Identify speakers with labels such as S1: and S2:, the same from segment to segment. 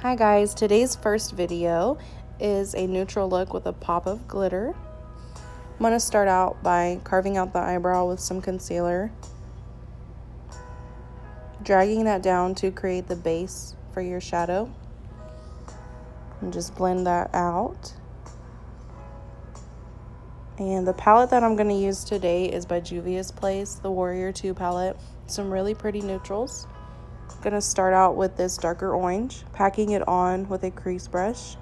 S1: Hi guys, today's first video is a neutral look with a pop of glitter. I'm going to start out by carving out the eyebrow with some concealer, dragging that down to create the base for your shadow, and just blend that out. And the palette that I'm going to use today is by Juvia's Place, the Warrior 2 palette. Some really pretty neutrals. I'm going to start out with this darker orange, packing it on with a crease brush.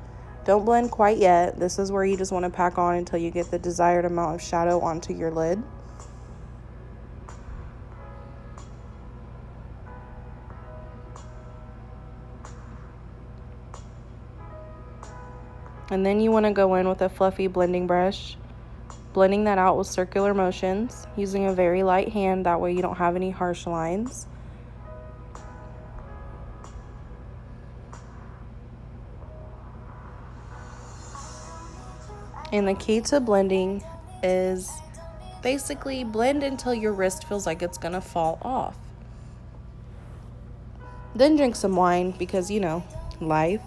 S1: Don't blend quite yet. This is where you just want to pack on until you get the desired amount of shadow onto your lid. And then you want to go in with a fluffy blending brush, blending that out with circular motions, using a very light hand, that way you don't have any harsh lines. And the key to blending is basically blend until your wrist feels like it's gonna fall off. Then drink some wine because, you know, life.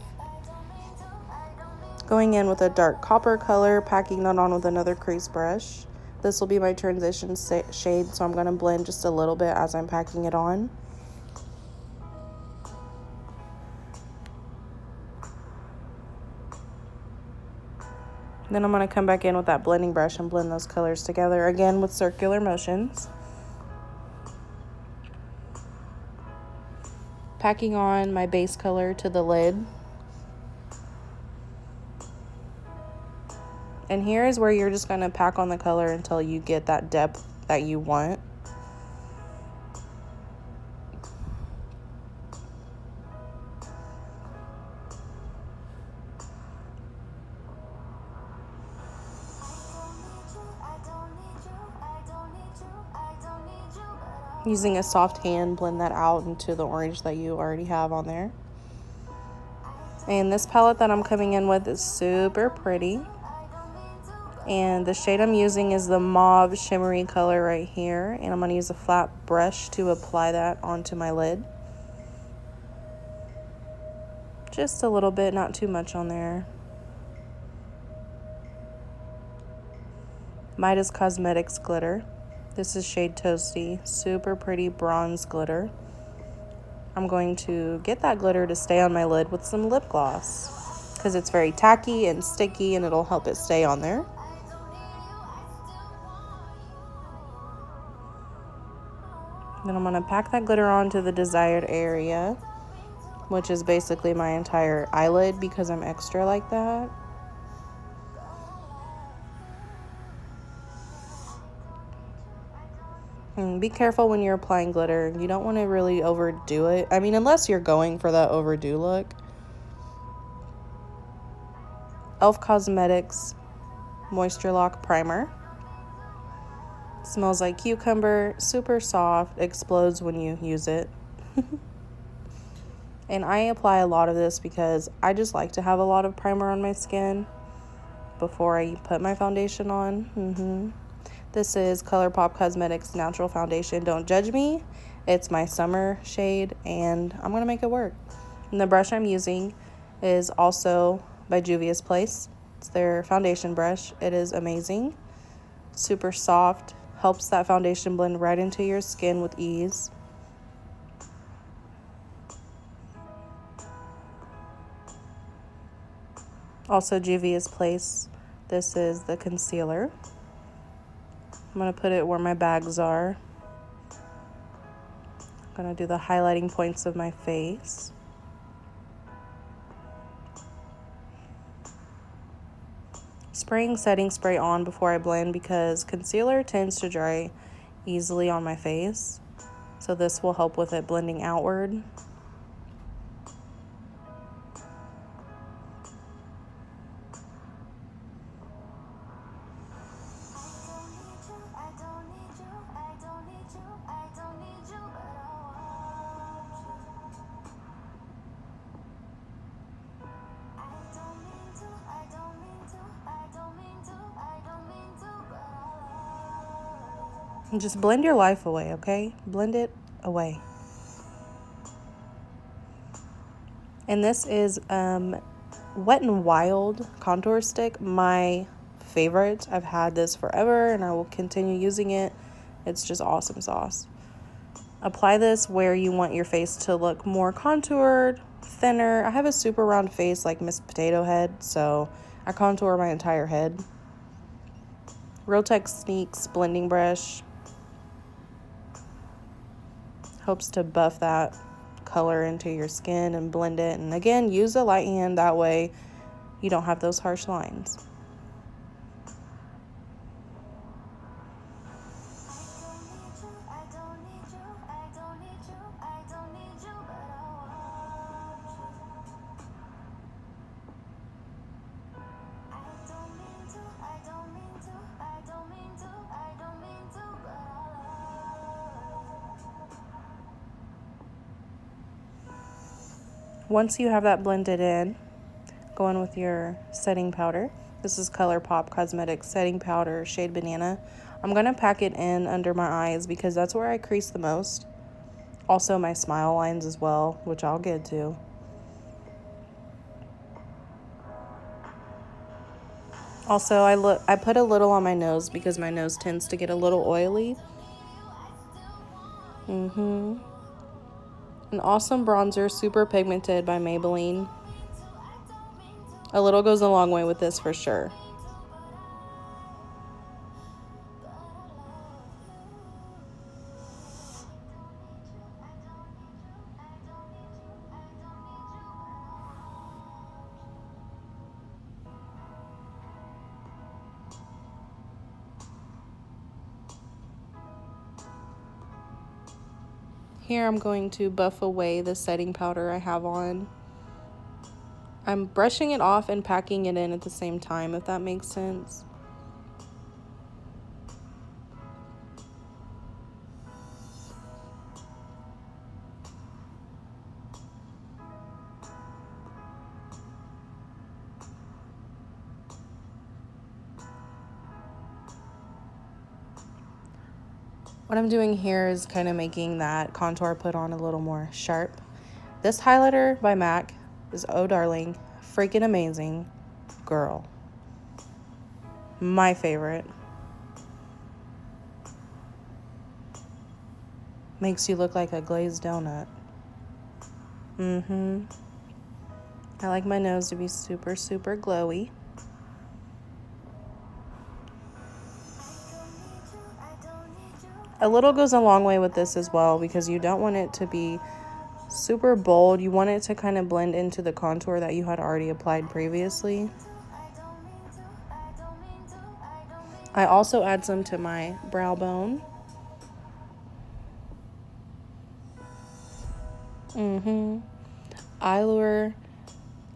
S1: Going in with a dark copper color, packing that on with another crease brush. This will be my transition shade, so I'm gonna blend just a little bit as I'm packing it on. Then I'm going to come back in with that blending brush and blend those colors together, again with circular motions. Packing on my base color to the lid. And here is where you're just going to pack on the color until you get that depth that you want. Using a soft hand, blend that out into the orange that you already have on there. And this palette that I'm coming in with is super pretty. And the shade I'm using is the mauve shimmery color right here. And I'm going to use a flat brush to apply that onto my lid. Just a little bit, not too much on there. Midas Cosmetics glitter. This is shade Toasty, super pretty bronze glitter. I'm going to get that glitter to stay on my lid with some lip gloss because it's very tacky and sticky and it'll help it stay on there. Then I'm going to pack that glitter onto the desired area, which is basically my entire eyelid because I'm extra like that. And be careful when you're applying glitter. You don't want to really overdo it. I mean, unless you're going for that overdo look. e.l.f. Cosmetics Moisture Lock Primer. Smells like cucumber, super soft, explodes when you use it. And I apply a lot of this because I just like to have a lot of primer on my skin before I put my foundation on. This is Colourpop Cosmetics Natural Foundation. Don't judge me. It's my summer shade, and I'm going to make it work. And the brush I'm using is also by Juvia's Place. It's their foundation brush. It is amazing. Super soft. Helps that foundation blend right into your skin with ease. Also Juvia's Place. This is the concealer. I'm going to put it where my bags are. I'm going to do the highlighting points of my face. Spraying setting spray on before I blend because concealer tends to dry easily on my face. So this will help with it blending outward. And just blend your life away, okay? Blend it away. And this is WetNWild contour stick. My favorite. I've had this forever and I will continue using it. It's just awesome sauce. Apply this where you want your face to look more contoured, thinner. I have a super round face like Miss Potato Head, so I contour my entire head. Real Techniques blending brush helps to buff that color into your skin and blend it. And again, use a light hand, that way you don't have those harsh lines. Once you have that blended in, go in with your setting powder. This is Colourpop Cosmetics setting powder, shade Banana. I'm going to pack it in under my eyes because that's where I crease the most. Also my smile lines as well, which I'll get to. Also, I put a little on my nose because my nose tends to get a little oily. An awesome bronzer, super pigmented by Maybelline. A little goes a long way with this for sure. Here I'm going to buff away the setting powder I have on. I'm brushing it off and packing it in at the same time, if that makes sense. What I'm doing here is kind of making that contour put on a little more sharp. This highlighter by MAC is oh darling, freaking amazing. Girl. My favorite. Makes you look like a glazed donut. I like my nose to be super, super glowy. A little goes a long way with this as well because you don't want it to be super bold. You want it to kind of blend into the contour that you had already applied previously. I also add some to my brow bone. Eylure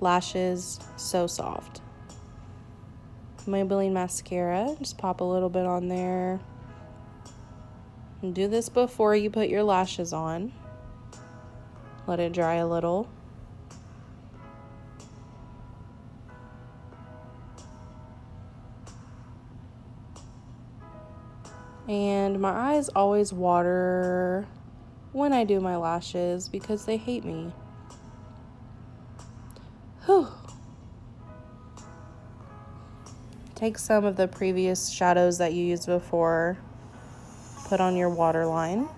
S1: lashes, so soft. Maybelline mascara, just pop a little bit on there. And do this before you put your lashes on. Let it dry a little. And my eyes always water when I do my lashes because they hate me. Whew. Take some of the previous shadows that you used before, put on your waterline.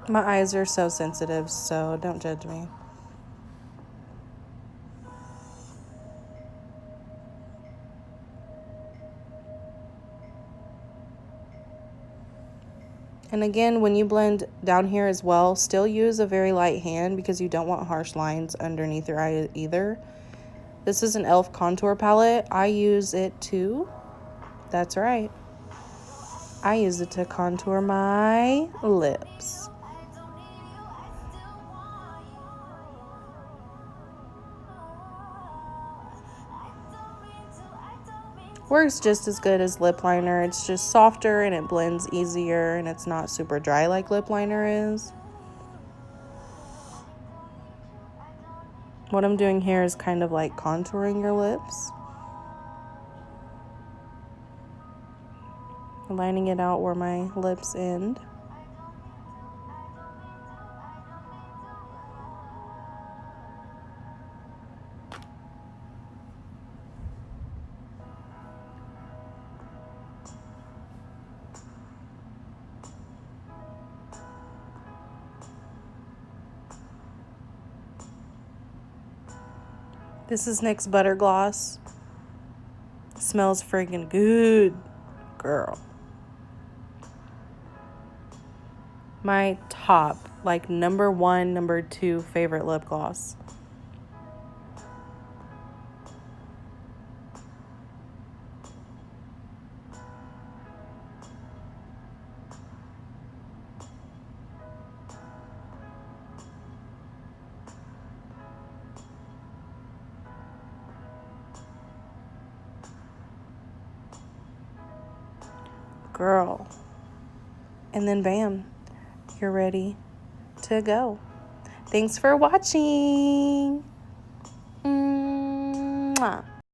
S1: My eyes are so sensitive, so don't judge me. And again, when you blend down here as well, still use a very light hand because you don't want harsh lines underneath your eye either. This is an e.l.f. contour palette. I use it to, that's right, I use it to contour my lips. Works just as good as lip liner. It's just softer and it blends easier and it's not super dry like lip liner is. What I'm doing here is kind of like contouring your lips. Lining it out where my lips end. This is NYX Butter Gloss. Smells freaking good, girl. My top, like number 1, number 2 favorite lip gloss. Girl. And then bam, you're ready to go. Thanks for watching. Mwah.